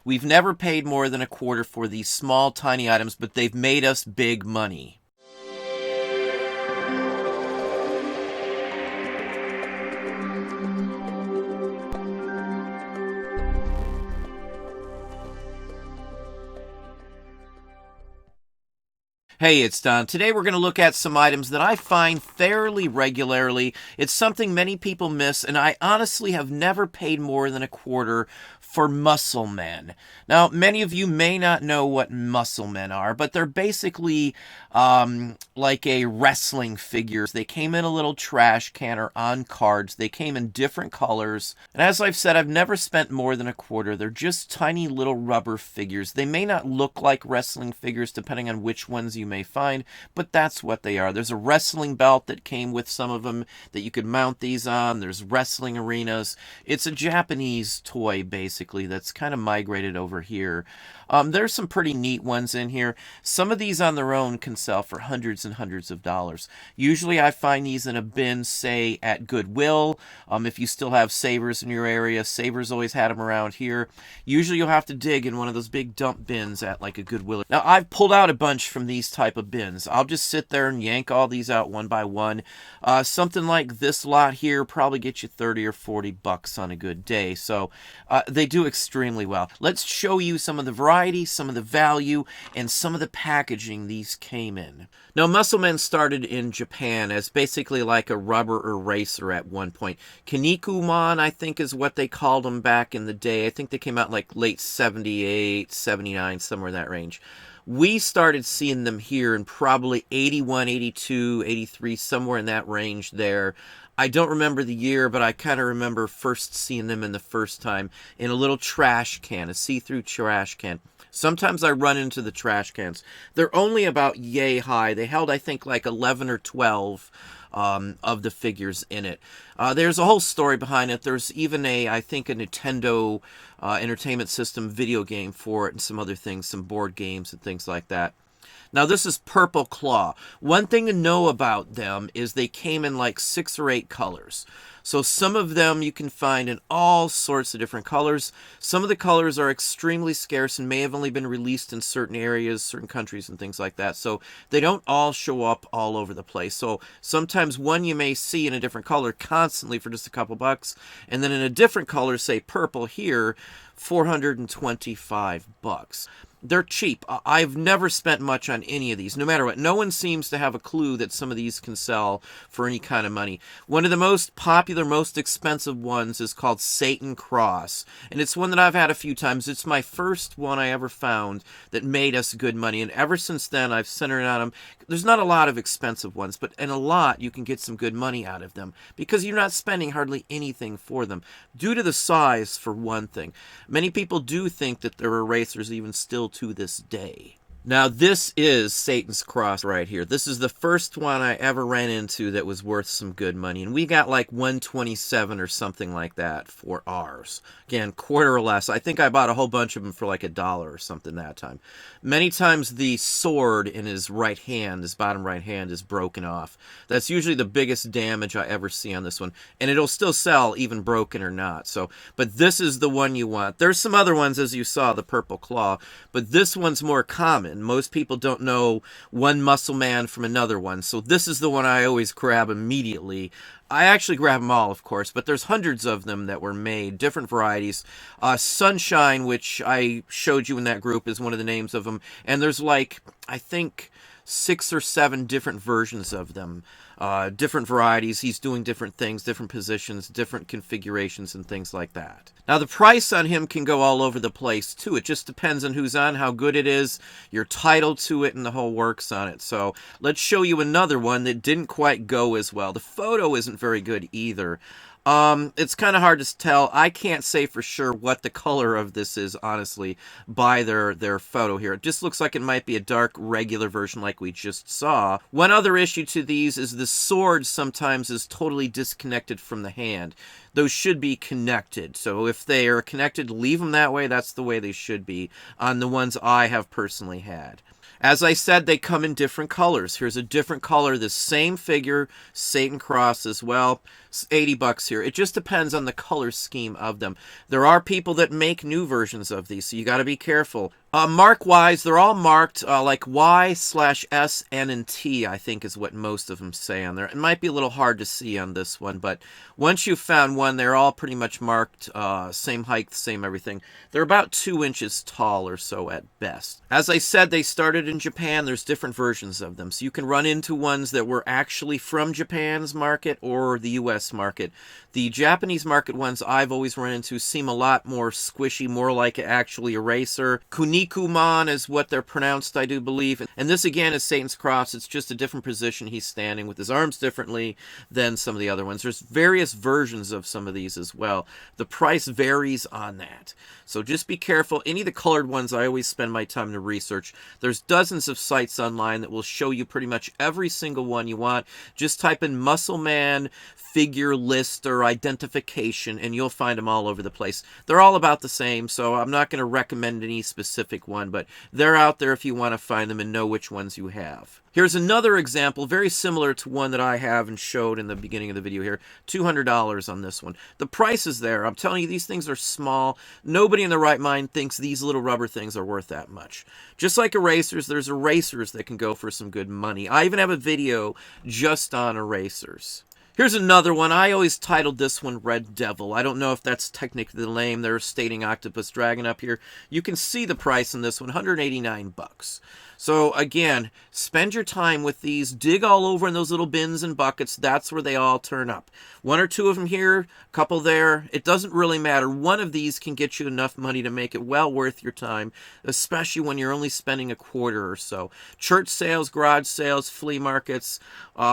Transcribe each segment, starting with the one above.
We've never paid more than a quarter for these small, tiny items, but they've made us big money. Hey, it's Don. Today we're going to look at some items that I find fairly regularly. It's something many people miss, and I honestly have never paid more than a quarter for muscle men. Now, many of you may not know what muscle men are, but they're basically like a wrestling figures. They came in a little trash can or on cards. They came in different colors. And as I've said, I've never spent more than a quarter. They're just tiny little rubber figures. They may not look like wrestling figures depending on which ones you may find, but that's what they are. There's a wrestling belt that came with some of them that you could mount these on. There's wrestling arenas. It's a Japanese toy, basically, that's kind of migrated over here. There's some pretty neat ones in here. Some of these on their own can sell for hundreds and hundreds of dollars. Usually I find these in a bin, say, at Goodwill. If you still have Savers in your area, Savers always had them around here. Usually you'll have to dig in one of those big dump bins at like a Goodwill. Now, I've pulled out a bunch from these type of bins. I'll just sit there and yank all these out one by one. Something like this lot here probably get you 30 or 40 bucks on a good day. So they do extremely well. Let's show you some of the variety, some of the value, and some of the packaging these came in. Now, Muscle Men started in Japan as basically like a rubber eraser at one point. Kinnikuman, I think, is what they called them back in the day. I think they came out like late 78, 79, somewhere in that range. We started seeing them here in probably 81, 82, 83, somewhere in that range there. I don't remember the year, but I kind of remember first seeing them in the first time in a little trash can, a see-through trash can. Sometimes I run into the trash cans. They're only about yay high. They held, I think, like 11 or 12 of the figures in it. There's a whole story behind it. There's even I think, a Nintendo Entertainment System video game for it and some other things, some board games and things like that. Now, this is Purple Claw. One thing to know about them is they came in like 6 or 8 colors. So some of them you can find in all sorts of different colors. Some of the colors are extremely scarce and may have only been released in certain areas, certain countries and things like that. So they don't all show up all over the place. So sometimes one you may see in a different color constantly for just a couple bucks. And then in a different color, say purple here, 425 bucks. They're cheap. I've never spent much on any of these, no matter what. No one seems to have a clue that some of these can sell for any kind of money. One of the most popular, most expensive ones is called Satan Cross, and it's one that I've had a few times. It's my first one I ever found that made us good money, and ever since then I've centered on them. There's not a lot of expensive ones, but in a lot you can get some good money out of them because you're not spending hardly anything for them, due to the size, for one thing. Many people do think that there are erasers even still to this day. Now, this is Satan's Cross right here. This is the first one I ever ran into that was worth some good money. And we got like 127 or something like that for ours. Again, quarter or less. I think I bought a whole bunch of them for like $1 or something that time. Many times the sword in his right hand, his bottom right hand, is broken off. That's usually the biggest damage I ever see on this one. And it'll still sell even broken or not. So, but this is the one you want. There's some other ones, as you saw, the Purple Claw. But this one's more common. Most people don't know one Muscle Man from another one, so this is the one I always grab immediately. I actually grab them all, of course, but there's hundreds of them that were made, different varieties. Sunshine, which I showed you in that group, is one of the names of them, and there's like, I think, 6 or 7 different versions of them. Different varieties. He's doing different things, different positions, different configurations, and things like that. Now, the price on him can go all over the place, too. It just depends on who's on, how good it is, your title to it, and the whole works on it. So let's show you another one that didn't quite go as well. The photo isn't very good either. It's kind of hard to tell. I can't say for sure what the color of this is, honestly, by their photo here. It just looks like it might be a dark, regular version like we just saw. One other issue to these is the sword sometimes is totally disconnected from the hand. those should be connected. So if they are connected, leave them that way. That's the way they should be on the ones I have personally had. As I said, they come in different colors. Here's a different color, the same figure, Satan Cross as well. It's $80 here. It just depends on the color scheme of them. There are people that make new versions of these, so you got to be careful. Mark-wise, they're all marked like Y/S, N, and T, I think is what most of them say on there. It might be a little hard to see on this one, but once you've found one, they're all pretty much marked, same height, same everything. They're about 2 inches tall or so at best. As I said, they started in Japan. There's different versions of them, so you can run into ones that were actually from Japan's market or the U.S. market. The Japanese market ones I've always run into seem a lot more squishy, more like actually eraser. Kunikuman is what they're pronounced, I do believe. And this again is Satan's Cross. It's just a different position he's standing with his arms differently than some of the other ones. There's various versions of some of these as well. The price varies on that. So just be careful. Any of the colored ones I always spend my time to research. There's dozens of sites online that will show you pretty much every single one you want. Just type in Muscle Man figure list or identification and you'll find them all over the place. They're all about the same, so I'm not going to recommend any specific one, but they're out there if you want to find them and know which ones you have. Here's another example, very similar to one that I have and showed in the beginning of the video here. $200 on this one. The price is there. I'm telling you, these things are small. Nobody in their right mind thinks these little rubber things are worth that much. Just like erasers, there's erasers that can go for some good money. I even have a video just on erasers. Here's another one. I always titled this one Red Devil. I don't know if that's technically the name. They're stating Octopus Dragon up here. You can see the price in this one, $189. So again, spend your time with these. Dig all over in those little bins and buckets. That's where they all turn up. One or two of them here, a couple there. It doesn't really matter. One of these can get you enough money to make it well worth your time, especially when you're only spending a quarter or so. Church sales, garage sales, flea markets,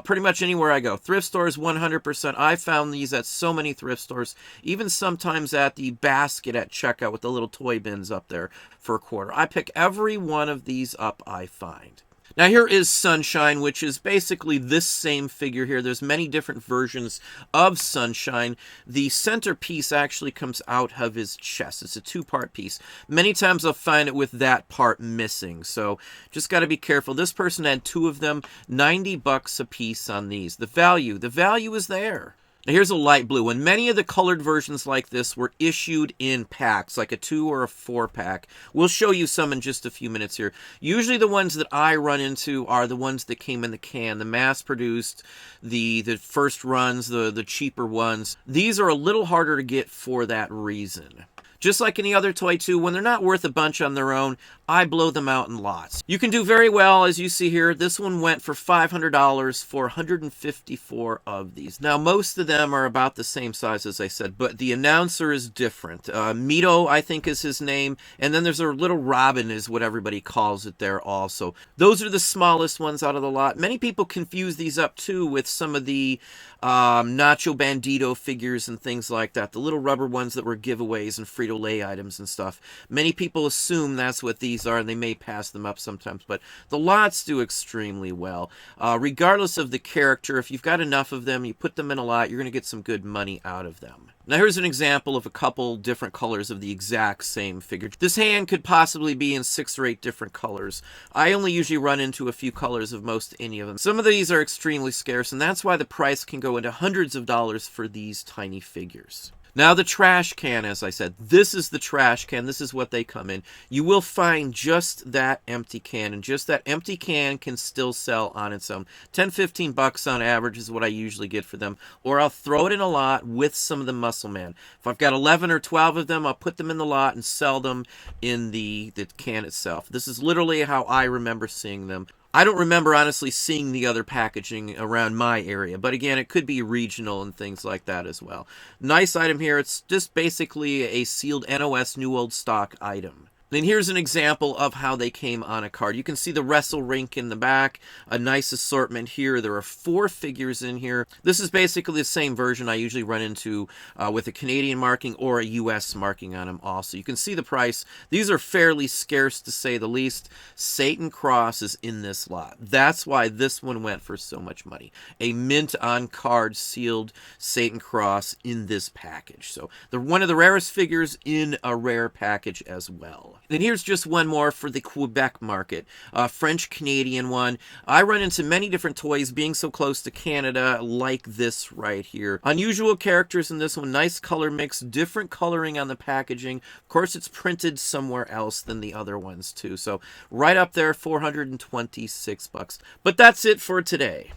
pretty much anywhere I go. Thrift stores, 100%. I found these at so many thrift stores, even sometimes at the basket at checkout with the little toy bins up there for a quarter. I pick every one of these up I find. Now here is Sunshine, which is basically this same figure here. There's many different versions of Sunshine. The centerpiece actually comes out of his chest. It's a two-part piece. Many times I'll find it with that part missing, so just got to be careful. This person had two of them, $90 a piece on these. The value is there. Now here's a light blue one. Many of the colored versions like this were issued in packs, like a 2 or a 4-pack. We'll show you some in just a few minutes here. Usually the ones that I run into are the ones that came in the can, the mass-produced, the first runs, the cheaper ones. These are a little harder to get for that reason. Just like any other toy too, when they're not worth a bunch on their own, I blow them out in lots. You can do very well, as you see here. This one went for $500 for 154 of these. Now, most of them are about the same size as I said, but the announcer is different. Mito, I think, is his name, and then there's a little Robin is what everybody calls it there also. Those are the smallest ones out of the lot. Many people confuse these up too with some of the Nacho Bandito figures and things like that, the little rubber ones that were giveaways and Frito-Lay items and stuff. Many people assume that's what these are, and they may pass them up sometimes, but the lots do extremely well. Regardless of the character, if you've got enough of them, you put them in a lot, you're going to get some good money out of them. Now here's an example of a couple different colors of the exact same figure. This hand could possibly be in 6 or 8 different colors. I only usually run into a few colors of most any of them. Some of these are extremely scarce, and that's why the price can go into hundreds of dollars for these tiny figures. Now the trash can, as I said, this is the trash can. This is what they come in. You will find just that empty can, and just that empty can can still sell on its own. 10, 15 bucks on average is what I usually get for them, or I'll throw it in a lot with some of the Muscle Man. If I've got 11 or 12 of them, I'll put them in the lot and sell them in the can itself. This is literally how I remember seeing them. I don't remember, honestly, seeing the other packaging around my area, but again, it could be regional and things like that as well. Nice item here. It's just basically a sealed NOS New Old Stock item. And here's an example of how they came on a card. You can see the wrestle rink in the back, a nice assortment here. There are 4 figures in here. This is basically the same version I usually run into with a Canadian marking or a US marking on them also. You can see the price. These are fairly scarce to say the least. Satan Cross is in this lot. That's why this one went for so much money. A mint on card sealed Satan Cross in this package. So they're one of the rarest figures in a rare package as well. Then here's just one more for the Quebec market, a French-Canadian one. I run into many different toys being so close to Canada, like this right here. Unusual characters in this one, nice color mix, different coloring on the packaging. Of course, it's printed somewhere else than the other ones too. So right up there, $426. But that's it for today.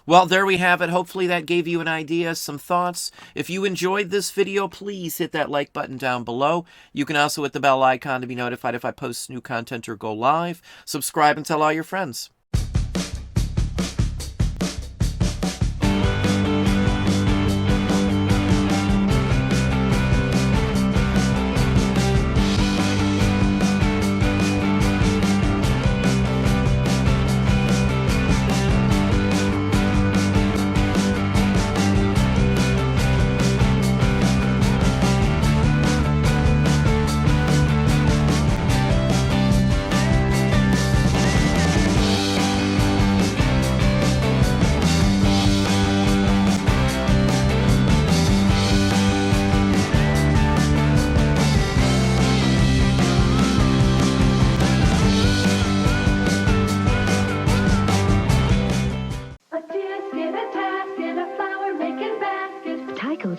Well, there we have it. Hopefully that gave you an idea, some thoughts. If you enjoyed this video, please hit that like button down below. You can also hit the bell icon to be notified if I post new content or go live. Subscribe and tell all your friends.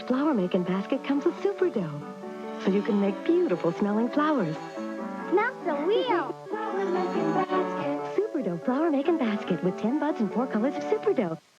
Flower making basket comes with super dough, so you can make beautiful smelling flowers. Not the wheel. Super dough flower making basket with 10 buds and 4 colors of super dough.